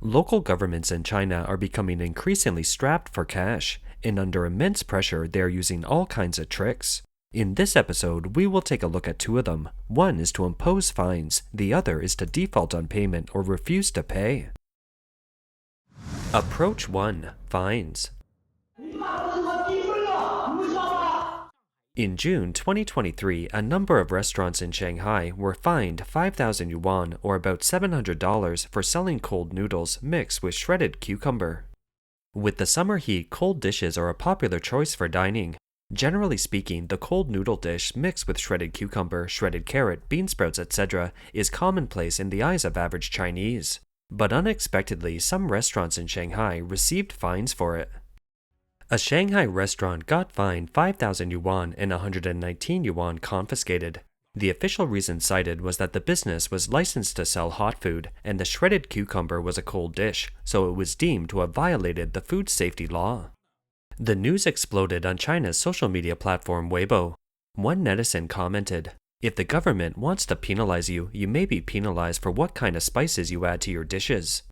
Local governments in China are becoming increasingly strapped for cash, and under immense pressure, they are using all kinds of tricks. In this episode, we will take a look at two of them. One is to impose fines, the other is to default on payment or refuse to pay. Approach 1. Fines. In June 2023, a number of restaurants in Shanghai were fined 5,000 yuan or about $700 for selling cold noodles mixed with shredded cucumber. With the summer heat, cold dishes are a popular choice for dining. Generally speaking, the cold noodle dish mixed with shredded cucumber, shredded carrot, bean sprouts, etc. is commonplace in the eyes of average Chinese. But unexpectedly, some restaurants in Shanghai received fines for it. A Shanghai restaurant got fined 5,000 yuan and 119 yuan confiscated. The official reason cited was that the business was licensed to sell hot food, and the shredded cucumber was a cold dish, so it was deemed to have violated the food safety law. The news exploded on China's social media platform Weibo. One netizen commented, "If the government wants to penalize you, you may be penalized for what kind of spices you add to your dishes."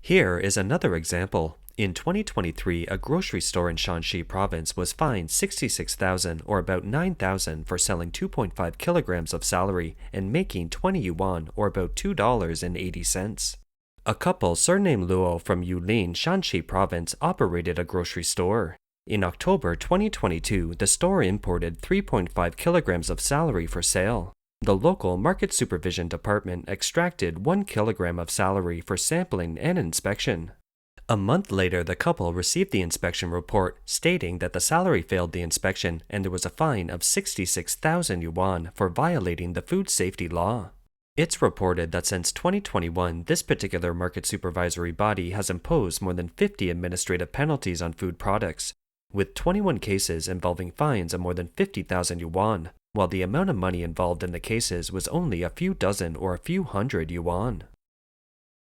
Here is another example. In 2023, a grocery store in Shanxi province was fined 66,000 or about 9,000 for selling 2.5 kilograms of celery and making 20 yuan or about $2.80. A couple surnamed Luo from Yulin, Shanxi province operated a grocery store. In October 2022, the store imported 3.5 kilograms of celery for sale. The local market supervision department extracted 1 kilogram of celery for sampling and inspection. A month later, the couple received the inspection report stating that the celery failed the inspection and there was a fine of 66,000 yuan for violating the food safety law. It's reported that since 2021, this particular market supervisory body has imposed more than 50 administrative penalties on food products, with 21 cases involving fines of more than 50,000 yuan, while the amount of money involved in the cases was only a few dozen or a few hundred yuan.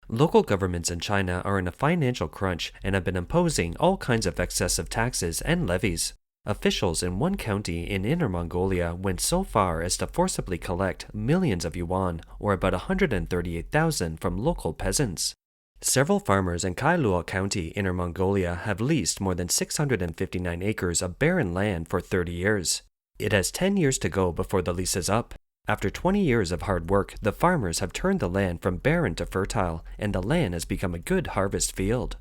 Local governments in China are in a financial crunch and have been imposing all kinds of excessive taxes and levies. Officials in one county in Inner Mongolia went so far as to forcibly collect millions of yuan, or about 138,000, from local peasants. Several farmers in Kailua County, Inner Mongolia, have leased more than 659 acres of barren land for 30 years. It has 10 years to go before the lease is up. After 20 years of hard work, the farmers have turned the land from barren to fertile, and the land has become a good harvest field.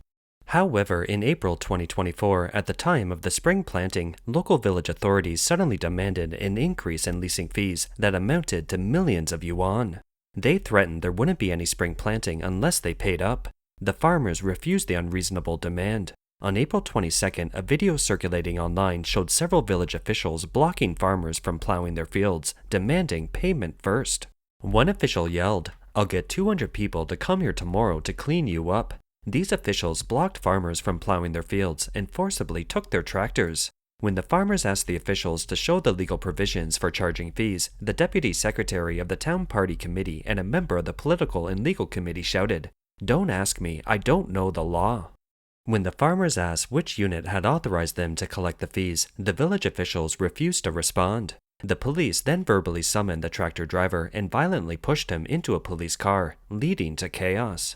However, in April 2024, at the time of the spring planting, local village authorities suddenly demanded an increase in leasing fees that amounted to millions of yuan. They threatened there wouldn't be any spring planting unless they paid up. The farmers refused the unreasonable demand. On April 22nd, a video circulating online showed several village officials blocking farmers from plowing their fields, demanding payment first. One official yelled, "I'll get 200 people to come here tomorrow to clean you up." These officials blocked farmers from plowing their fields and forcibly took their tractors. When the farmers asked the officials to show the legal provisions for charging fees, the deputy secretary of the town party committee and a member of the political and legal committee shouted, "Don't ask me, I don't know the law." When the farmers asked which unit had authorized them to collect the fees, the village officials refused to respond. The police then verbally summoned the tractor driver and violently pushed him into a police car, leading to chaos.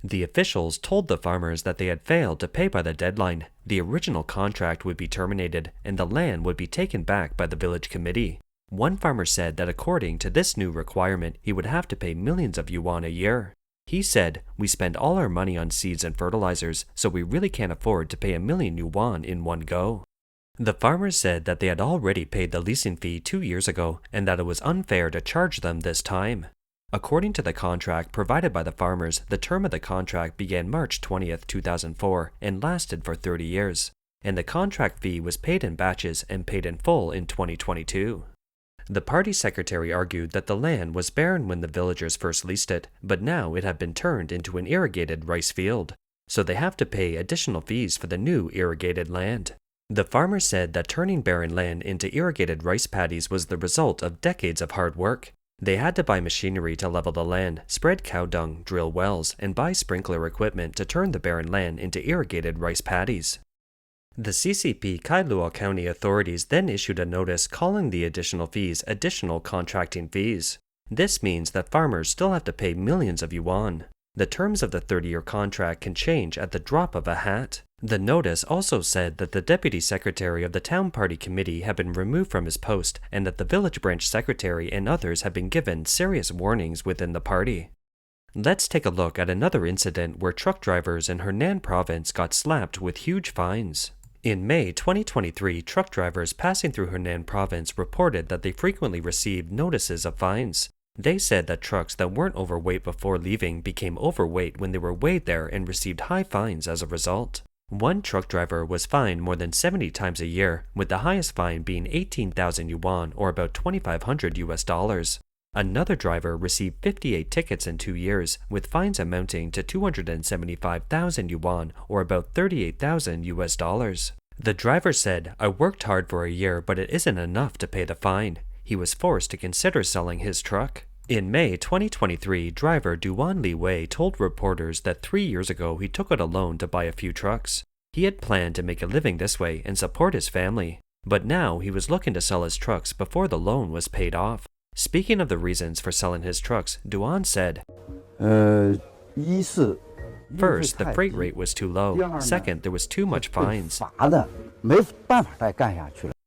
The officials told the farmers that they had failed to pay by the deadline, the original contract would be terminated, and the land would be taken back by the village committee. One farmer said that according to this new requirement, he would have to pay millions of yuan a year. He said, "We spend all our money on seeds and fertilizers, so we really can't afford to pay 1,000,000 yuan in one go." The farmers said that they had already paid the leasing fee 2 years ago, and that it was unfair to charge them this time. According to the contract provided by the farmers, the term of the contract began March 20th, 2004 and lasted for 30 years, and the contract fee was paid in batches and paid in full in 2022. The party secretary argued that the land was barren when the villagers first leased it, but now it had been turned into an irrigated rice field, so they have to pay additional fees for the new irrigated land. The farmers said that turning barren land into irrigated rice paddies was the result of decades of hard work. They had to buy machinery to level the land, spread cow dung, drill wells, and buy sprinkler equipment to turn the barren land into irrigated rice paddies. The CCP Kailua County authorities then issued a notice calling the additional fees additional contracting fees. This means that farmers still have to pay millions of yuan. The terms of the 30-year contract can change at the drop of a hat. The notice also said that the deputy secretary of the town party committee had been removed from his post and that the village branch secretary and others have been given serious warnings within the party. Let's take a look at another incident where truck drivers in Henan province got slapped with huge fines. In May 2023, truck drivers passing through Henan province reported that they frequently received notices of fines. They said that trucks that weren't overweight before leaving became overweight when they were weighed there and received high fines as a result. One truck driver was fined more than 70 times a year, with the highest fine being 18,000 yuan or about $2,500 US. Another driver received 58 tickets in 2 years, with fines amounting to 275,000 yuan or about $38,000 US. The driver said, "I worked hard for a year, but it isn't enough to pay the fine." He was forced to consider selling his truck. In May 2023, driver Duan Li Wei told reporters that 3 years ago he took out a loan to buy a few trucks. He had planned to make a living this way and support his family, but now he was looking to sell his trucks before the loan was paid off. Speaking of the reasons for selling his trucks, Duan said, "First, the freight rate was too low. Second, there was too much fines.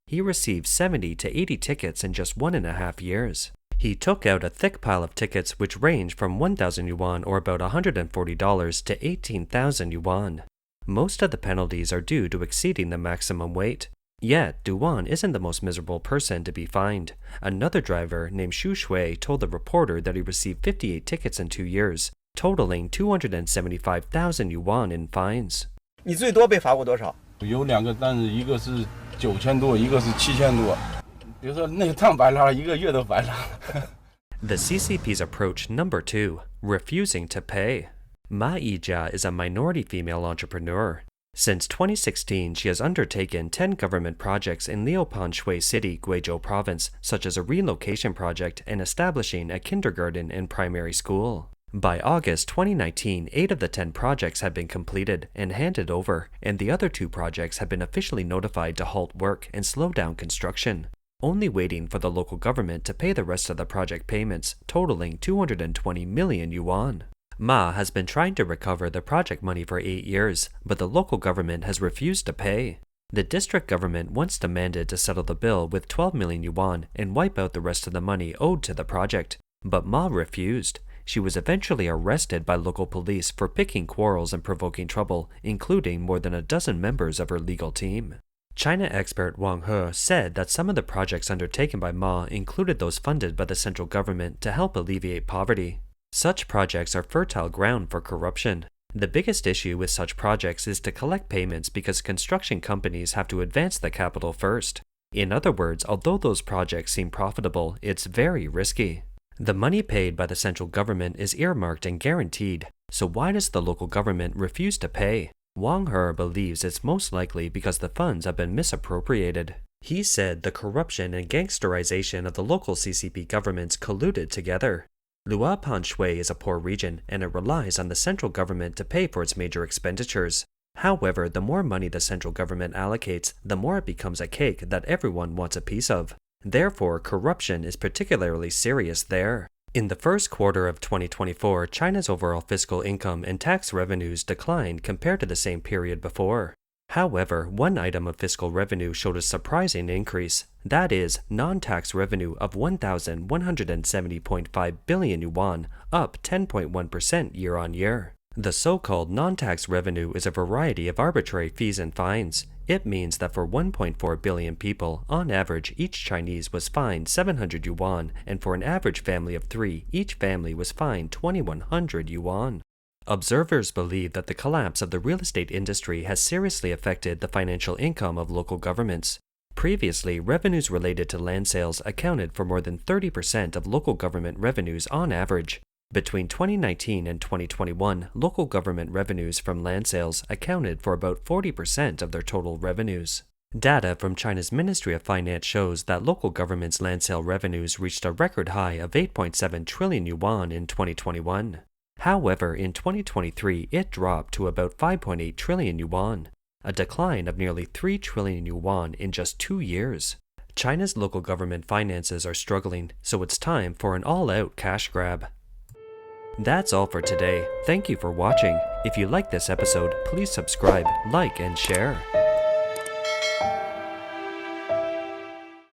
He received 70 to 80 tickets in just 1.5 years. He took out a thick pile of tickets which ranged from 1,000 yuan or about $140 to 18,000 yuan. Most of the penalties are due to exceeding the maximum weight. Yet, Duan isn't the most miserable person to be fined. Another driver named Xu Shui told the reporter that he received 58 tickets in 2 years, totaling 275,000 yuan in fines. 你最多被罚过多少？有2个，但是一个是9000多，一个是7000多。比如说那趟白拉了，1个月都白拉了。The CCP's approach number 2, refusing to pay. Ma Yijia is a minority female entrepreneur. Since 2016, she has undertaken 10 government projects in Liupan Shui City, Guizhou Province, such as a relocation project and establishing a kindergarten and primary school. By August 2019, 8 of the 10 projects had been completed and handed over, and the other 2 projects have been officially notified to halt work and slow down construction, only waiting for the local government to pay the rest of the project payments, totaling 220 million yuan. Ma has been trying to recover the project money for 8 years, but the local government has refused to pay. The district government once demanded to settle the bill with 12 million yuan and wipe out the rest of the money owed to the project, but Ma refused. She was eventually arrested by local police for picking quarrels and provoking trouble, including more than a dozen members of her legal team. China expert Wang He said that some of the projects undertaken by Ma included those funded by the central government to help alleviate poverty. Such projects are fertile ground for corruption. The biggest issue with such projects is to collect payments because construction companies have to advance the capital first. In other words, although those projects seem profitable, it's very risky. The money paid by the central government is earmarked and guaranteed, so why does the local government refuse to pay? Wang He believes it's most likely because the funds have been misappropriated. He said the corruption and gangsterization of the local CCP governments colluded together. Luopan Shui is a poor region, and it relies on the central government to pay for its major expenditures. However, the more money the central government allocates, the more it becomes a cake that everyone wants a piece of. Therefore, corruption is particularly serious there. In the first quarter of 2024, China's overall fiscal income and tax revenues declined compared to the same period before. However, one item of fiscal revenue showed a surprising increase. That is, non-tax revenue of 1,170.5 billion yuan, up 10.1% year-on-year. The so-called non-tax revenue is a variety of arbitrary fees and fines. It means that for 1.4 billion people, on average, each Chinese was fined 700 yuan, and for an average family of 3, each family was fined 2,100 yuan. Observers believe that the collapse of the real estate industry has seriously affected the financial income of local governments. Previously, revenues related to land sales accounted for more than 30% of local government revenues on average. Between 2019 and 2021, local government revenues from land sales accounted for about 40% of their total revenues. Data from China's Ministry of Finance shows that local government's land sale revenues reached a record high of 8.7 trillion yuan in 2021. However, in 2023, it dropped to about 5.8 trillion yuan. a decline of nearly 3 trillion yuan in just 2 years. China's local government finances are struggling, so it's time for an all-out cash grab. That's all for today. Thank you for watching. If you like this episode, please subscribe, like, and share.